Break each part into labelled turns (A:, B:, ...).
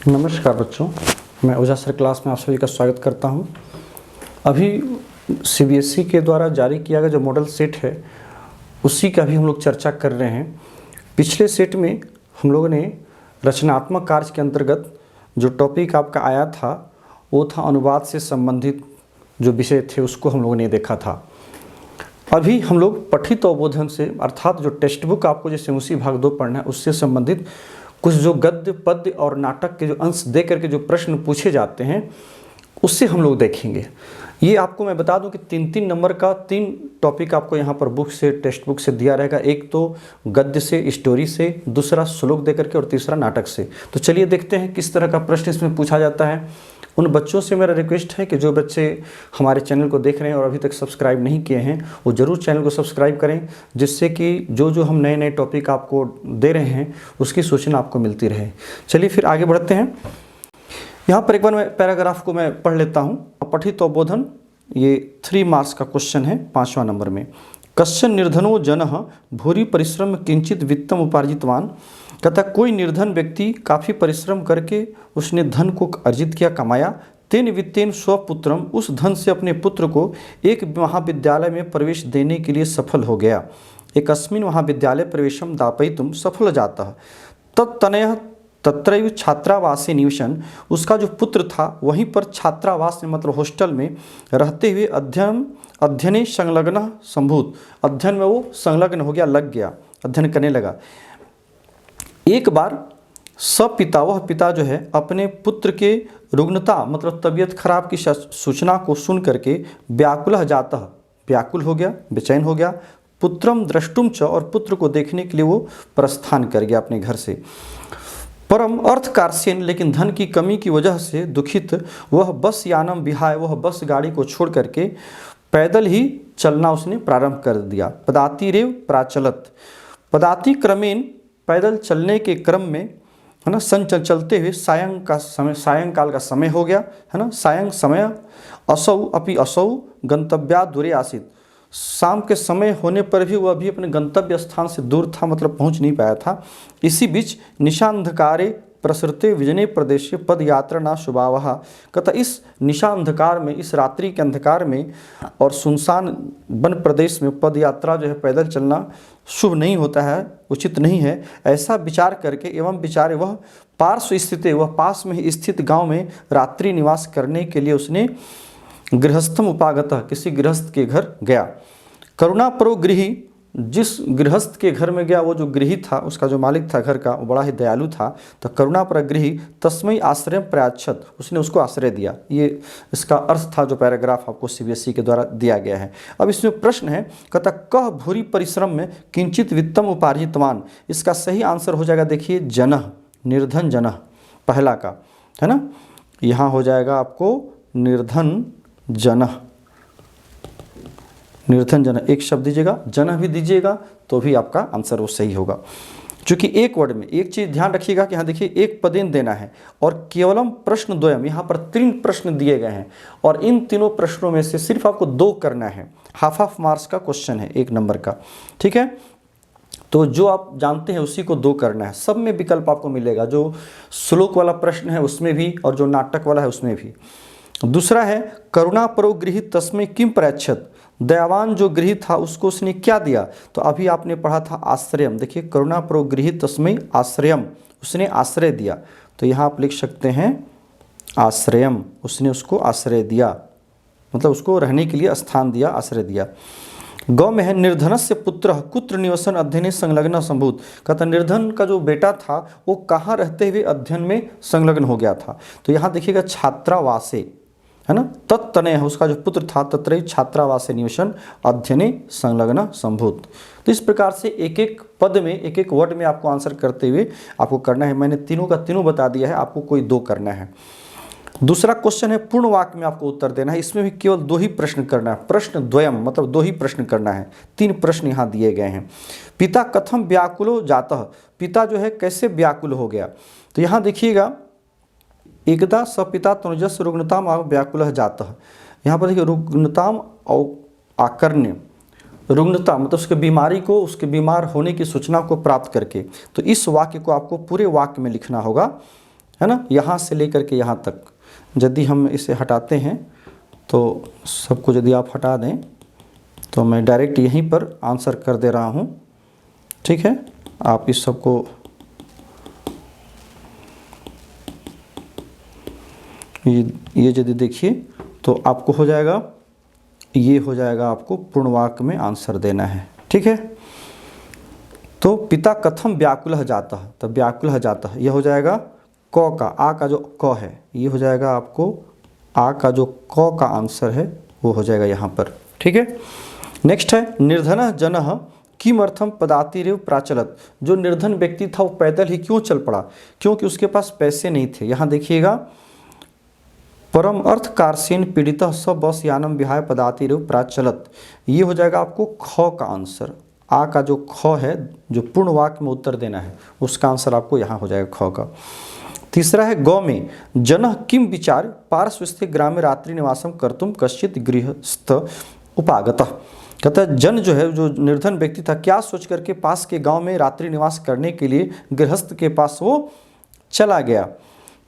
A: नमस्कार बच्चों, मैं ओझा सर क्लास में आप सभी का स्वागत करता हूं। अभी सीबीएसई के द्वारा जारी किया गया जो मॉडल सेट है उसी का भी हम लोग चर्चा कर रहे हैं। पिछले सेट में हम लोगों ने रचनात्मक कार्य के अंतर्गत जो टॉपिक आपका आया था वो था अनुवाद से संबंधित जो विषय थे उसको हम लोगों ने देखा था। अभी हम लोग पठित अवबोधन से अर्थात जो टेक्स्ट बुक आपको जैसे उसी भाग 2 पढ़ना है उससे संबंधित कुछ जो गद्य पद्य और नाटक के जो अंश दे करके जो प्रश्न पूछे जाते हैं उससे हम लोग देखेंगे। ये आपको मैं बता दूं कि 3-3 नंबर का 3 टॉपिक आपको यहाँ पर बुक से टेक्स्ट बुक से दिया रहेगा। एक तो गद्य से स्टोरी से, दूसरा श्लोक दे करके और तीसरा नाटक से। तो चलिए देखते हैं किस तरह का प्रश्न इसमें पूछा जाता है। उन बच्चों से मेरा रिक्वेस्ट है कि जो बच्चे हमारे चैनल को देख रहे हैं और अभी तक सब्सक्राइब नहीं किए हैं वो ज़रूर चैनल को सब्सक्राइब करें, जिससे कि जो हम नए नए टॉपिक आपको दे रहे हैं उसकी सूचना आपको मिलती रहे। चलिए फिर आगे बढ़ते हैं। यहाँ पर एक बार मैं पैराग्राफ को मैं पढ़ लेता हूँ। पठित अवबोधन, ये 3 मार्क्स का क्वेश्चन है 5वां नंबर में। कश्चन निर्धनो जनः भूरि परिश्रम किंचित वित्तम उपार्जितवान। कहता कोई निर्धन व्यक्ति काफ़ी परिश्रम करके उसने धन को अर्जित किया, कमाया। तेन वित्तेन स्वपुत्रम, उस धन से अपने पुत्र को एक महाविद्यालय में प्रवेश देने के लिए सफल हो गया। एकस्मिन् महाविद्यालय प्रवेशम दापयितुम सफल जातः तत्तनयः तत्रैव छात्रावासे निवसन। उसका जो पुत्र था वहीं पर छात्रावास में मतलब हॉस्टल में रहते हुए अध्ययने संलग्न संभूत, अध्ययन में वो संलग्न हो गया, लग गया, अध्ययन करने लगा। एक बार सपिता, वह पिता जो है अपने पुत्र के रुग्णता मतलब तबीयत खराब की सूचना को सुन करके व्याकुलः जातः, व्याकुल हो गया, बेचैन हो गया। पुत्रम द्रष्टुम च, और पुत्र को देखने के लिए वो प्रस्थान कर गया अपने घर से। परम अर्थ कार्सेन, लेकिन धन की कमी की वजह से दुखित वह बस यानम विहाय, वह बस गाड़ी को छोड़ करके पैदल ही चलना उसने प्रारंभ कर दिया। पदाति रेव प्राचलत, पदाति क्रमेण, पैदल चलने के क्रम में है ना, चलते हुए सायंकाल का समय हो गया है ना। सायं समय असौ अपि असौ गंतव्या दूरे आसीत, शाम के समय होने पर भी वह भी अपने गंतव्य स्थान से दूर था, मतलब पहुंच नहीं पाया था। इसी बीच निशांधकारे प्रसृते विजने प्रदेशे पद यात्रा ना शुभावहा। कहता इस निशा अंधकार में, इस रात्रि के अंधकार में और सुनसान वन प्रदेश में पद यात्रा जो है पैदल चलना शुभ नहीं होता है, उचित नहीं है। ऐसा विचार करके एवं विचारे वह पार्श्व स्थित, वह पास में ही स्थित गांव में रात्रि निवास करने के लिए उसने गृहस्थम उपागतः, किसी गृहस्थ के घर गया। करुणापरो गृही, जिस गृहस्थ के घर में गया वो जो गृही था, उसका जो मालिक था घर का, वो बड़ा ही दयालु था। तो करुणापर गृही तस्मै आश्रय प्रयाच्छत, उसने उसको आश्रय दिया। ये इसका अर्थ था जो पैराग्राफ आपको सीबीएसई के द्वारा दिया गया है। अब इसमें प्रश्न है, कहता कह भूरि परिश्रम में किंचित वित्तम उपार्जितवान। इसका सही आंसर हो जाएगा, देखिए जनः, निर्धन जनः, पहला का है ना। यहाँ हो जाएगा आपको निर्धन जनः, निर्धन जनः एक शब्द दीजिएगा, जनः भी दीजिएगा तो भी आपका आंसर वो सही होगा। क्योंकि एक वर्ड में, एक चीज़ ध्यान रखिएगा कि यहाँ देखिए एक पदेन देना है और केवलम प्रश्न द्वयम, यहाँ पर 3 प्रश्न दिए गए हैं और इन तीनों प्रश्नों में से सिर्फ आपको 2 करना है। हाफ मार्क्स का क्वेश्चन है 1 नंबर का, ठीक है। तो जो आप जानते हैं उसी को 2 करना है। सब में विकल्प आपको मिलेगा, जो श्लोक वाला प्रश्न है उसमें भी और जो नाटक वाला है उसमें भी। दूसरा है करुणापरो गृही तस्मै किम प्रयच्छत, दयावान जो गृही था उसको उसने क्या दिया। तो अभी आपने पढ़ा था आश्रयम, देखिए करुणापरो गृही तस्मै आश्रयम, उसने आश्रय दिया। तो यहाँ आप लिख सकते हैं आश्रयम, उसने उसको आश्रय दिया, मतलब उसको रहने के लिए स्थान दिया, आश्रय दिया। गौ में है निर्धनस्य पुत्र कुत्र निवसन अध्ययने संलग्न संभूत। कहता निर्धन का जो बेटा था वो कहाँ रहते हुए अध्ययन में संलग्न हो गया था। तो यहाँ देखिएगा छात्रावासे है ना, तत्तनय, उसका जो पुत्र था तत्रैव छात्रावासे निवसन अध्ययने संलग्न संभूत। तो इस प्रकार से एक एक पद में, एक एक वर्ड में आपको आंसर करते हुए आपको करना है। मैंने तीनों का तीनों बता दिया है, आपको कोई 2 करना है। दूसरा क्वेश्चन है पूर्ण वाक्य में आपको उत्तर देना है। इसमें भी केवल 2 ही प्रश्न करना है, प्रश्न द्वयम मतलब 2 ही प्रश्न करना है। 3 प्रश्न यहाँ दिए गए हैं। पिता कथम व्याकुलो जातः, पिता जो है कैसे व्याकुल हो गया। तो यहाँ देखिएगा एकदा सपिता तनुजस्य रुग्णताम व्याकुलः जातः। यहाँ पर देखिए रुग्णताम आकर्ण्य, रुग्णता मतलब उसके बीमारी को, उसके बीमार होने की सूचना को प्राप्त करके। तो इस वाक्य को आपको पूरे वाक्य में लिखना होगा। है ना, यहाँ से लेकर के यहाँ तक यदि हम इसे हटाते हैं तो सबको यदि आप हटा दें तो मैं डायरेक्ट यहीं पर आंसर कर दे रहा हूँ। ठीक है, आप इस सबको ये यदि देखिए तो आपको हो जाएगा, ये हो जाएगा आपको पूर्ण वाक्य में आंसर देना है। ठीक है, तो पिता कथम व्याकुलः जातः, तो व्याकुलः जातः यह हो जाएगा क का, आ का जो क है ये हो जाएगा आपको आ का जो क का आंसर है वो हो जाएगा यहाँ पर। ठीक है, नेक्स्ट है निर्धनः जनः किमर्थम पदातिरेव प्राचलत, जो निर्धन व्यक्ति था वो पैदल ही क्यों चल पड़ा, क्योंकि उसके पास पैसे नहीं थे। यहाँ देखिएगा परम अर्थ कारसेन पीड़ितः स बस यानम विहाय पदातिरेव प्राचलत, ये हो जाएगा आपको ख का आंसर। आ का जो ख है जो पूर्ण वाक्य में उत्तर देना है उसका आंसर आपको यहाँ हो जाएगा ख का। तीसरा है गौ में जनः किम विचार पार्श्वस्थे ग्रामे रात्रि निवासम कर्तुम कश्चित गृहस्थ उपागतः, कहता है जन जो है, जो निर्धन व्यक्ति था, क्या सोच करके पास के गांव में रात्रि निवास करने के लिए गृहस्थ के पास वो चला गया।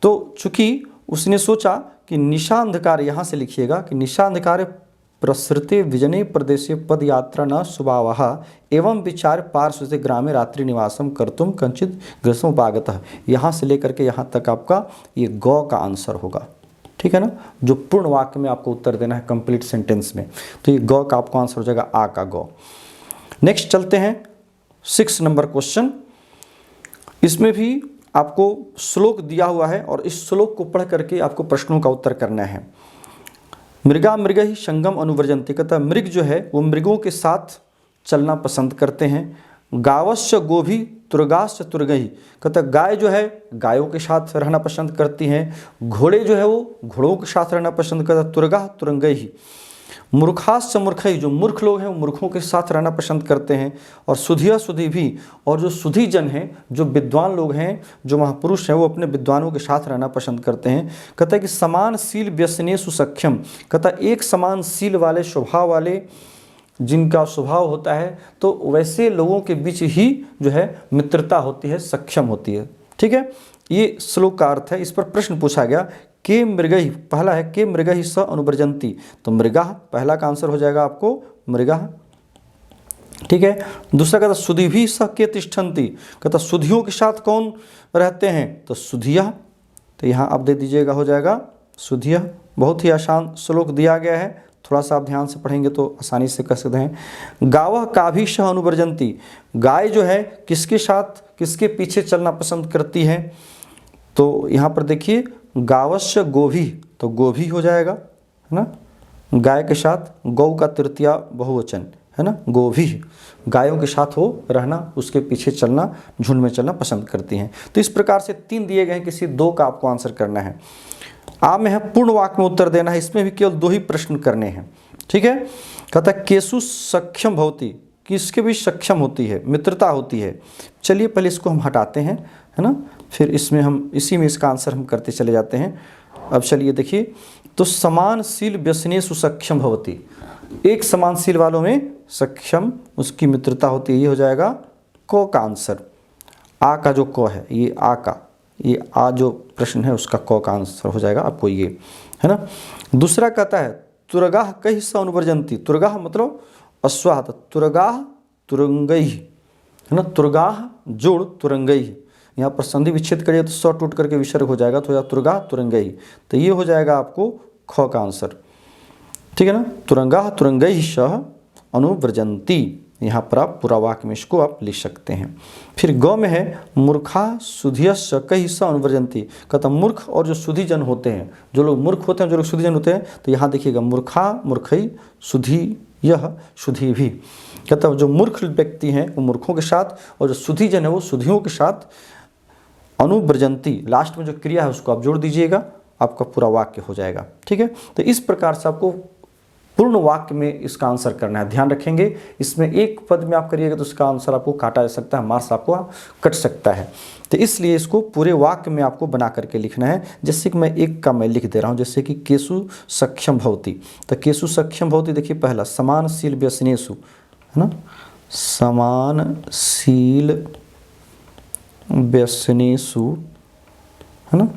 A: तो चूंकि उसने सोचा कि निशा अंधकार, यहाँ से लिखिएगा कि निशा अंधकार प्रसृते विजने प्रदेशे पद यात्रा न स्वभावः एवं विचार पार्श्व से ग्रामे रात्रि निवासम कर्तुम कंचित गृहस्थ उपागतः, यहाँ से लेकर के यहाँ तक आपका ये गौ का आंसर होगा। ठीक है ना, जो पूर्ण वाक्य में आपको उत्तर देना है कंप्लीट सेंटेंस में, तो ये गौ का आपको आंसर हो जाएगा आ का गौ। नेक्स्ट चलते हैं 6 नंबर क्वेश्चन। इसमें भी आपको श्लोक दिया हुआ है और इस श्लोक को पढ़ करके आपको प्रश्नों का उत्तर करना है। मृगा मृग ही संगम अनुवर्जन्ति, कहता मृग जो है वो मृगों के साथ चलना पसंद करते हैं। गावश्य गोभी तुर्गाश्च तुर्गही, कहता गाय जो है गायों के साथ रहना पसंद करती हैं। घोड़े जो है वो घोड़ों के साथ रहना पसंद करता, तुर्गा तुरंगही। मूर्खाश्च मूर्खई, जो मूर्ख लोग हैं वो मूर्खों के साथ रहना पसंद करते हैं। और सुधिया सुधी भी, और जो सुधी जन हैं, जो विद्वान लोग हैं, जो महापुरुष हैं, वो अपने विद्वानों के साथ रहना पसंद करते हैं। कहता है कि समानशील व्यसनेषु सख्यम, कहता एक समानशील वाले स्वभाव वाले जिनका स्वभाव होता है तो वैसे लोगों के बीच ही जो है मित्रता होती है, सक्षम होती है। ठीक है, ये श्लोक का अर्थ है। इस पर प्रश्न पूछा गया के मृगही, पहला है के मृगही स अनुवर्जन्ति, तो मृगा पहला का आंसर हो जाएगा आपको मृगा। ठीक है, दूसरा कहता सुधीभि स के तिष्ठन्ति, कहता सुधियों के साथ कौन रहते हैं, तो सुधिया, तो यहाँ आप दे दीजिएगा हो जाएगा सुधिया। बहुत ही आसान श्लोक दिया गया है, थोड़ा सा आप ध्यान से पढ़ेंगे तो आसानी से कर सकते हैं। गावह काभी स अनुवर्जन्ति, गाय जो है किसके साथ किसके पीछे चलना पसंद करती है, तो यहाँ पर देखिए गावश्य गोभी, तो गोभी हो जाएगा, है ना, गाय के साथ गौ का तृतीया बहुवचन है ना, गोभी, गायों के साथ हो रहना, उसके पीछे चलना, झुंड में चलना पसंद करती हैं। तो इस प्रकार से 3 दिए गए हैं, किसी 2 का आपको आंसर करना है। आ में है पूर्ण वाक्य में उत्तर देना है, इसमें भी केवल 2 ही प्रश्न करने हैं। ठीक है, कहता है केसु सक्षम भवती, किसके भी सक्षम होती है, मित्रता होती है। चलिए पहले इसको हम हटाते हैं, है ना, फिर इसमें हम इसी में इसका आंसर हम करते चले जाते हैं। अब चलिए देखिए, तो समानशील व्यसनेषु सक्षम भवती, एक समानशील वालों में सक्षम उसकी मित्रता होती है, ये हो जाएगा क का आंसर। आ का जो क है ये आ का, ये आ जो प्रश्न है उसका क का आंसर हो जाएगा आपको ये, है ना। दूसरा कहता है तुरगाह कई स अनुवर्जन्ति, तुरगाह मतलब अश्वाह, तुरगाह तुरंगई, है ना, तुरगाह जोड़ तुरंगई, यहाँ पर संधि विच्छेद करिए तो स टूट करके विसर्ग हो जाएगा, तो तुरगाह तुरंगई, तो ये हो जाएगा आपको ख का आंसर। ठीक है ना, तुरंगाह तुरंगई स अनुव्रजंती, यहाँ पर आप पूरा वाक्य में इसको आप लिख सकते हैं। फिर ग में है मूर्खा सुधियश्च कई स अनुवर्जन्ति, कहता मूर्ख और जो सुधी जन होते हैं, जो लोग मूर्ख होते हैं, जो लोग सुधी जन होते हैं, तो यहाँ देखिएगा मूर्खा मूर्खई सुधी यह सुधी भी, कहता जो मूर्ख व्यक्ति हैं वो मूर्खों के साथ, और जो सुधी जन है वो सुधियों के साथ। अनुव्रजन्ति, लास्ट में जो क्रिया है उसको आप जोड़ दीजिएगा, आपका पूरा वाक्य हो जाएगा। ठीक है, तो इस प्रकार से आपको पूर्ण वाक्य में इसका आंसर करना है। ध्यान रखेंगे, इसमें एक पद में आप करिएगा तो इसका आंसर आपको काटा जा सकता है, मार्क्स आपको कट सकता है। तो इसलिए इसको पूरे वाक्य में आपको बना करके लिखना है। जैसे कि मैं एक का मैं लिख दे रहा हूँ, जैसे कि केसु सक्षम भवती, तो केसु सक्षम भवती देखिए पहला समानशील व्यसनेषु, है ना, समानशील व्यसनेषु है ना,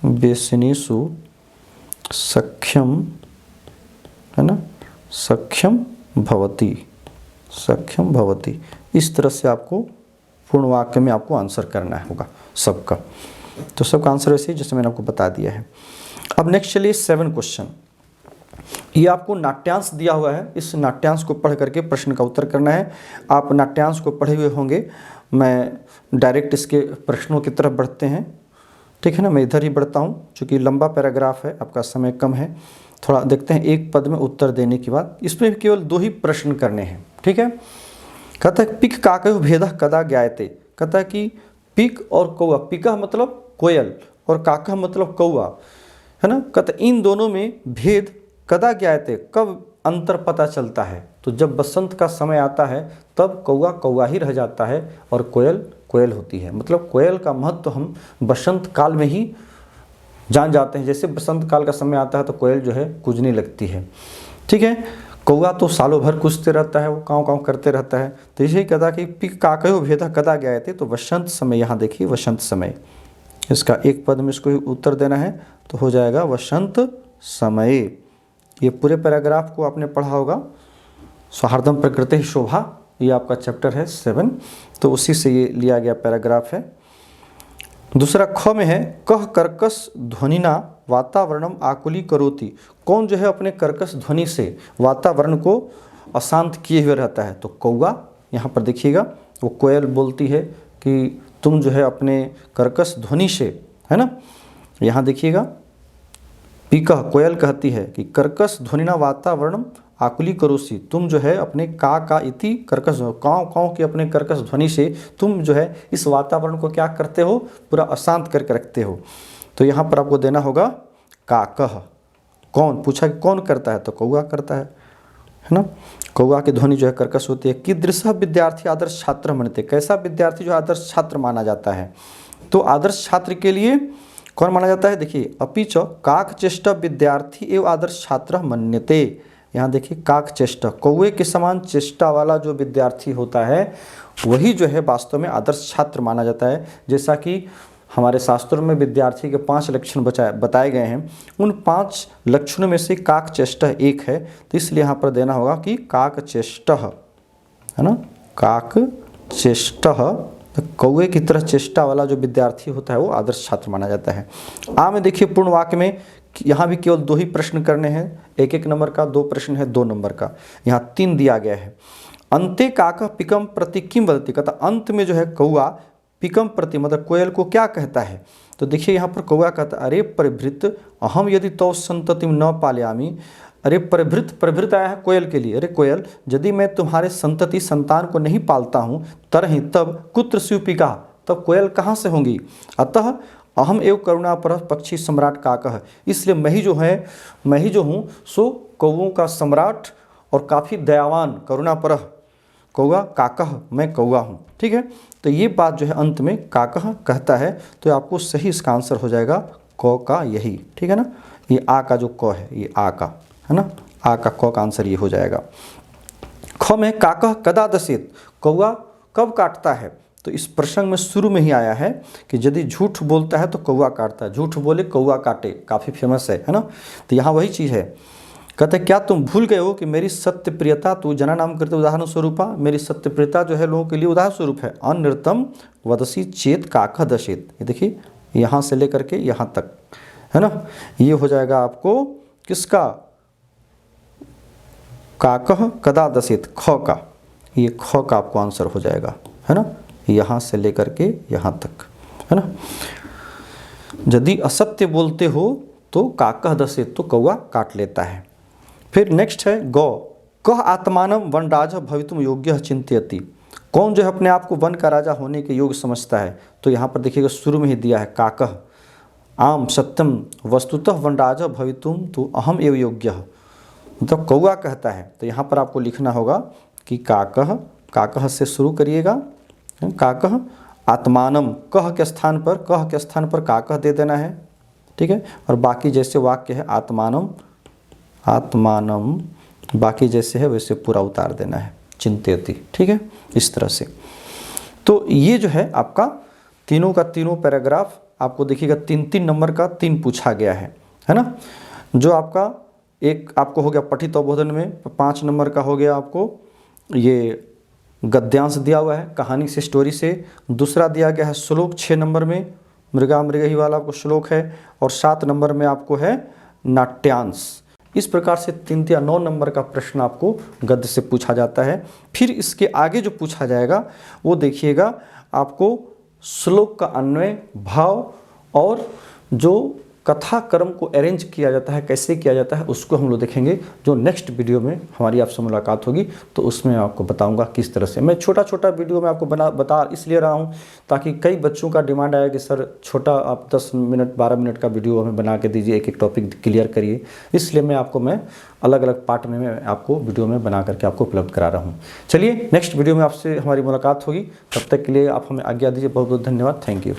A: व्यसनेषु सख्यम, है ना, सख्यम भवति, सख्यम भवति। इस तरह से आपको पूर्ण वाक्य में आपको आंसर करना होगा सबका। तो सबका आंसर वैसे ही जैसे मैंने आपको बता दिया है। अब नेक्स्ट चलिए 7 क्वेश्चन। ये आपको नाट्यांश दिया हुआ है, इस नाट्यांश को पढ़ करके प्रश्न का उत्तर करना है। आप नाट्यांश को पढ़े हुए होंगे, मैं डायरेक्ट इसके प्रश्नों की तरफ बढ़ते हैं, ठीक है ना। मैं इधर ही बढ़ता हूँ, चूँकि लंबा पैराग्राफ है, आपका समय कम है। थोड़ा देखते हैं एक पद में उत्तर देने की बात। इसमें केवल 2 ही प्रश्न करने हैं, ठीक है। कहता है पिक काकयो भेदः कदा ज्ञायते। कहता है कि पिक और कौआ, पिका मतलब कोयल और काका मतलब कौआ, है ना। कहता है इन दोनों में भेद कदा ज्ञायते, कब अंतर पता चलता है। तो जब बसंत का समय आता है तब कौआ कौआ ही रह जाता है और कोयल कोयल होती है। मतलब कोयल का महत्व हम बसंत काल में ही जान जाते हैं। जैसे बसंत काल का समय आता है तो कोयल जो है कूजने लगती है, ठीक है। कौआ तो सालों भर कूजते रहता है, वो काँव काँव करते रहता है। तो इसे कहता कि पिक काकयो भेदः कदा ज्ञायते, तो वसंत समय, यहाँ देखिए वसंत समय, इसका एक पद में इसको उत्तर देना है तो हो जाएगा वसंत समय। ये पूरे पैराग्राफ को आपने पढ़ा होगा, सौहार्दम प्रकृति शोभा, ये आपका चैप्टर है 7, तो उसी से ये लिया गया पैराग्राफ है। दूसरा ख में है कह कर्कश ध्वनिना वातावरणम आकुली करोति। कौन जो है अपने कर्कश ध्वनि से वातावरण को अशांत किए हुए रहता है। तो कौआ, यहाँ पर देखिएगा वो कोयल बोलती है कि तुम जो है अपने कर्कश ध्वनि से, है ना। यहाँ देखिएगा पीकह, कोयल कहती है कि कर्कश ध्वनिना वातावरणम आकुली करोसी, तुम जो है अपने का इति कर्कश, काँव काँव के अपने कर्कश ध्वनि से तुम जो है इस वातावरण को क्या करते हो, पूरा अशांत करके रखते हो। तो यहाँ पर आपको देना होगा काकह। कौन पूछा कि कौन करता है, तो कौआ करता है ना। कौआ की ध्वनि जो है कर्कश होती है। कीदृशः विद्यार्थी आदर्श छात्र मनते, कैसा विद्यार्थी जो आदर्श छात्र माना जाता है। तो आदर्श छात्र के लिए कौन माना जाता है, देखिए अपिच काक चेष्ट विद्यार्थी एवं आदर्श छात्र मन्यते। यहाँ देखिए काक चेष्ट, कौए के समान चेष्टा वाला जो विद्यार्थी होता है वही जो है वास्तव में आदर्श छात्र माना जाता है। जैसा कि हमारे शास्त्रों में विद्यार्थी के 5 लक्षण बताए गए हैं, उन 5 लक्षणों में से काक चेष्ट एक है। तो इसलिए यहाँ पर देना होगा कि काक चेष्ट, है ना, काक चेष्ट, कौए की तरह चेष्टा वाला जो विद्यार्थी होता है वो आदर्श छात्र माना जाता है। में देखिए पूर्ण वाक्य में यहाँ भी केवल 2 ही प्रश्न करने हैं, 1-1 नंबर का, 2 प्रश्न है 2 नंबर का, यहाँ 3 दिया गया है। अंते काकः पिकम प्रति किम वदति, कहता अंत में जो है कौआ पिकम प्रति मतलब कोयल को क्या कहता है। तो देखिए यहाँ पर कौआ कहता अरे परिभृत अहम यदि तौ संततिम न पालयामि। अरे परिभृत आया है कोयल के लिए। अरे कोयल, यदि मैं तुम्हारे संतति संतान को नहीं पालता हूँ तरहि तब कुत्र स्यूपिका, तब कोयल कहाँ से होंगी। अतः अहम एवं करुणापर पक्षी सम्राट काकः, इसलिए मैं ही जो हूँ सो कौओं का सम्राट और काफ़ी दयावान करुणापर कौआ काकः, मैं कौआ हूँ, ठीक है। तो ये बात जो है अंत में काकः कहता है, तो आपको सही इसका आंसर हो जाएगा क का यही, ठीक है ना। ये आ का जो क है ये आ का, है ना, आ का क का आंसर ये हो जाएगा। ख में काकः कदा दशेत, कौआ कब काटता है। तो इस प्रसंग में शुरू में ही आया है कि यदि झूठ बोलता है तो कौआ काटता है, झूठ बोले कौआ काटे, काफ़ी फेमस है ना। तो यहाँ वही चीज़ है। कहते क्या तुम भूल गए हो कि मेरी सत्य प्रियता, तू जना नाम करते उदाहरण स्वरूपा, मेरी सत्य प्रियता जो है लोगों के लिए उदाहरण स्वरूप है। अनृतम वदसी चेत काकः दशेत, ये देखिए यहाँ से लेकर के यहाँ तक, है ना। ये हो जाएगा आपको किसका, काकः कदा दशेत, ख का, ये ख का आपको आंसर हो जाएगा, है ना, यहाँ से लेकर के यहाँ तक, है ना। यदि असत्य बोलते हो तो काकः दशेत, तो कौआ काट लेता है। फिर नेक्स्ट है गौ, कह आत्मानम वन राजा भवितुम योग्य चिंतयति, कौन जो है अपने आप को वन का राजा होने के योग्य समझता है। तो यहाँ पर देखिएगा शुरू में ही दिया है काकः, आम सत्यम वस्तुतः वन राजा भवितुम तो अहम एवं योग्य, मतलब कौआ कहता है। तो यहाँ पर आपको लिखना होगा कि काकः, काकः से शुरू करिएगा, काकः आत्मानम, कह के स्थान पर काकः दे देना है, ठीक है। और बाकी जैसे वाक्य है आत्मानम, आत्मानम बाकी जैसे है वैसे पूरा उतार देना है, चिंतयति, ठीक है, इस तरह से। तो ये जो है आपका तीनों का तीनों पैराग्राफ आपको देखिएगा 3-3 नंबर का 3 पूछा गया है ना। जो आपका एक आपको हो गया पठित अवबोधन में 5 नंबर का हो गया आपको ये गद्यांश दिया हुआ है कहानी से, स्टोरी से। दूसरा दिया गया है श्लोक 6 नंबर में मृगा मृगही वाला आपको श्लोक है, और 7 नंबर में आपको है नाट्यांश। इस प्रकार से 3 या 9 नंबर का प्रश्न आपको गद्य से पूछा जाता है। फिर इसके आगे जो पूछा जाएगा वो देखिएगा आपको श्लोक का अन्वय, भाव और जो कथा क्रम को अरेंज किया जाता है, कैसे किया जाता है, उसको हम लोग देखेंगे। जो नेक्स्ट वीडियो में हमारी आपसे मुलाकात होगी तो उसमें आपको बताऊंगा किस तरह से। मैं छोटा छोटा वीडियो में आपको बता इसलिए रहा हूं ताकि कई बच्चों का डिमांड आया कि सर छोटा आप 10 मिनट 12 मिनट का वीडियो हमें बना के दीजिए, एक एक टॉपिक क्लियर करिए। इसलिए मैं अलग अलग पार्ट में मैं आपको वीडियो में बना करके आपको उपलब्ध करा रहा हूँ। चलिए नेक्स्ट वीडियो में आपसे हमारी मुलाकात होगी, तब तक के लिए आप हमें आज्ञा दीजिए। बहुत बहुत धन्यवाद। Thank you.